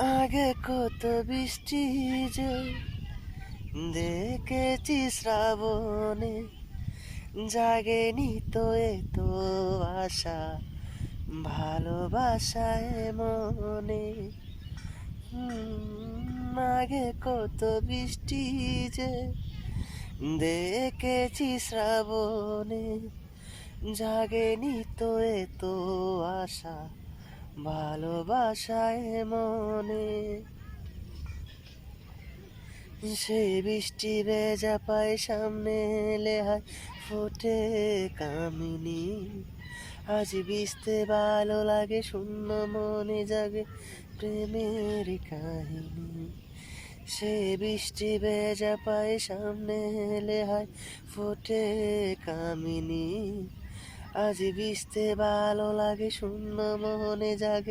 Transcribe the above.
আগে কত বৃষ্টি যে দেখেছি শ্রাবণে, জাগেনি তো এত আশা ভালোবাসায় মনে। আগে কত বৃষ্টি যে দেখেছি শ্রাবণে, জাগেনি তো এত আশা ভালোবাসায় মনে। সে বৃষ্টি ভেজা পায় সামনে এলে হয় ফোটে কামিনী। আজ ভিজতে ভালো লাগে, শূন্য মনে জাগে প্রেমের কাহিনী। সে বৃষ্টি ভেজা পায় সামনে এলে হয় ফোটে কামিনী। আজ ভিজতে ভালো লাগে, শূন্য মনে জাগে